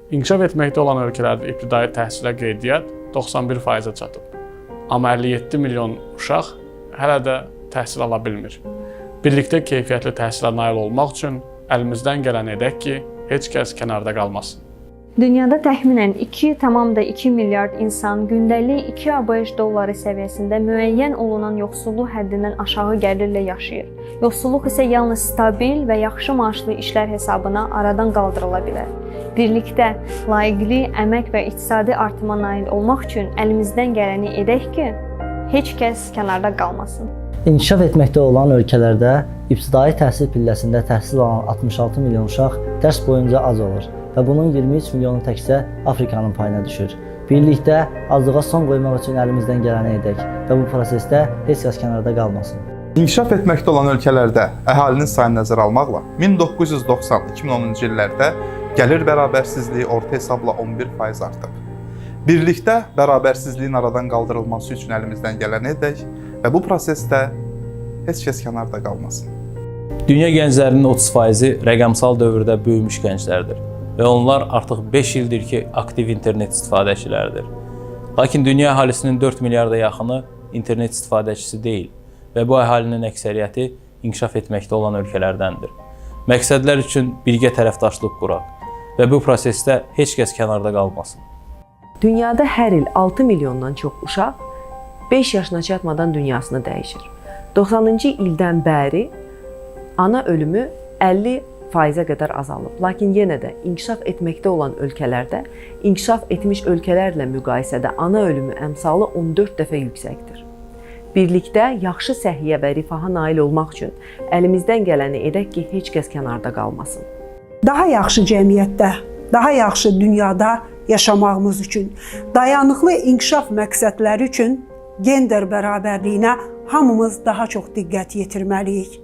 İnkişaf etməkdə olan ölkələrdə ibtidai təhsilə qeydiyyat 91%-ə çatıb. Amma 57 milyon uşaq hələ də təhsil ala bilmir. Birlikdə keyfiyyətli təhsilə nail olmaq üçün əlimizdən gələni edək ki, heç kəs kənarda qalmasın. Dünyada təxminən 2,2 milyard insan gündəlik 2 ABŞ dolları səviyyəsində müəyyən olunan yoxsulluq həddindən aşağı gəlirlə yaşayır. Yoxsulluq isə yalnız stabil və yaxşı maaşlı işlər hesabına aradan qaldırıla bilər. Birlikdə layiqli əmək və iqtisadi artıma nail olmaq üçün əlimizdən gələni edək ki, heç kəs kənarda qalmasın. İnkişaf etməkdə olan ölkələrdə ibtidai təhsil pilləsində təhsil alan 66 milyon uşaq dərs boyunca ac olur və bunun 23 milyonu təkcə Afrikanın payına düşür. Birlikdə aclığa son qoymaq üçün əlimizdən gələni edək və bu prosesdə heç kəs kənarda qalmasın. İnkişaf etməkdə olan ölkələrdə əhalinin sayını nəzərə almaqla 1990-2010-cu illərdə gəlir bərabərsizliyi orta hesabla 11% artıb. Birlikdə bərabərsizliyin aradan qaldırılması üçün əlimizdən gələni edək və bu prosesdə heç kəs kənarda qalmasın. Dünya gənclərinin 30%-i rəqəmsal dövrdə böyümüş gənclərdir və onlar artıq 5 ildir ki, aktiv internet istifadəçiləridir. Lakin dünya əhalisinin 4 milyarda yaxını internet istifadəçisi deyil və bu əhalinin əksəriyyəti inkişaf etməkdə olan ölkələrdəndir. Məqsədlər üçün birgə tərəfdaşlıq quraq və bu prosesdə heç kəs kənarda qalmasın. Dünyada hər il 6 milyondan çox uşaq 5 yaşına çatmadan dünyasını dəyişir. 90-cı ildən bəri ana ölümü 50%-ə qədər azalıb. Lakin yenə də inkişaf etməkdə olan ölkələrdə inkişaf etmiş ölkələrlə müqayisədə ana ölümü əmsalı 14 dəfə yüksəkdir. Birlikdə yaxşı səhiyyə və rifaha nail olmaq üçün əlimizdən gələni edək ki, heç kəs kənarda qalmasın. Daha yaxşı cəmiyyətdə, daha yaxşı dünyada yaşamağımız üçün, dayanıqlı inkişaf məqsədləri üçün gender bərabərliyinə hamımız daha çox diqqət yetirməliyik.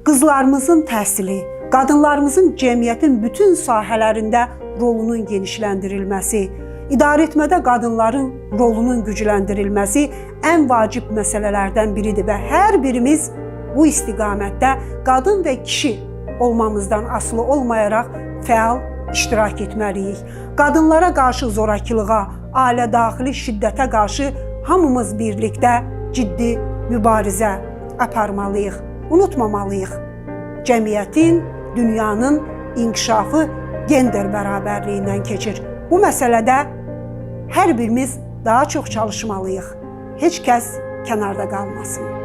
Qızlarımızın təhsili, qadınlarımızın cəmiyyətin bütün sahələrində rolunun genişləndirilməsi, idarəetmədə qadınların rolunun gücləndirilməsi ən vacib məsələlərdən biridir və hər birimiz bu istiqamətdə qadın və kişi olmamızdan asılı olmayaraq fəal iştirak etməliyik. Qadınlara qarşı zorakılığa, ailə daxili şiddətə qarşı hamımız birlikdə ciddi mübarizə aparmalıyıq, unutmamalıyıq. Cəmiyyətin, dünyanın inkişafı gender bərabərliyindən keçir. Bu məsələdə hər birimiz daha çox çalışmalıyıq. Heç kəs kənarda qalmasın.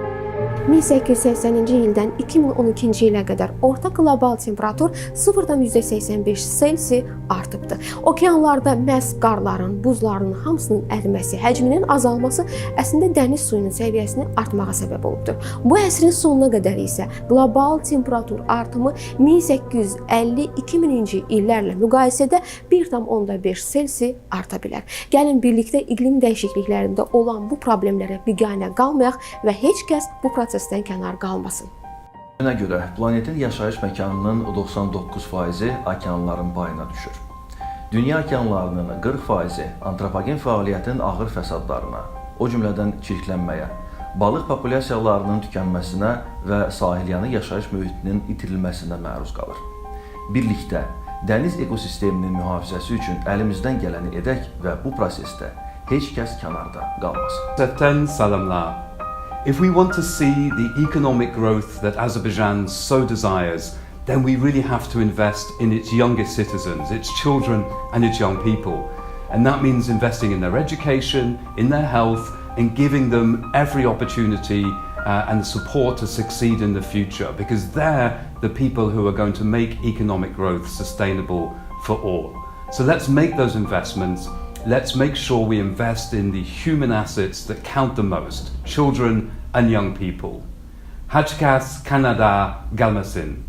1880-ci ildən 2012-ci ilə qədər orta qlobal temperatur 0,85 Selsi artıbdır. Okeanlarda məhz qarların, buzların hamısının əriməsi, həcminin azalması əslində dəniz suyunun səviyyəsini artmağa səbəb olubdur. Bu əsrin sonuna qədər isə qlobal temperatur artımı 1850-2000-ci illərlə müqayisədə 1,5 Selsi arta bilər. Gəlin birlikdə iqlim dəyişikliklərində olan bu problemlərə biganə qalmayaq və heç kəs bu prosesdən kənar qalmasın. Buna görə planetin yaşayış məkanının 99%-i okeanların payına düşür. Dünya okeanlarının 40%-i antropogen fəaliyyətin ağır fəsadlarına, o cümlədən çirklənməyə, balıq populyasiyalarının tükənməsinə və sahilyanı yaşayış mühitinin itirilməsinə məruz qalır. Birlikdə dəniz ekosisteminin mühafizəsi üçün əlimizdən gələni edək və bu prosesdə heç kəs kənarda qalmasın. Zaten salamlar. If we want to see the economic growth that Azerbaijan so desires, then we really have to invest in its youngest citizens, its children and its young people. And that means investing in their education, in their health, and giving them every opportunity and the support to succeed in the future, because they're the people who are going to make economic growth sustainable for all. So let's make those investments. Let's make sure we invest in the human assets that count the most, children and young people. Hajkas Canada Galmasin.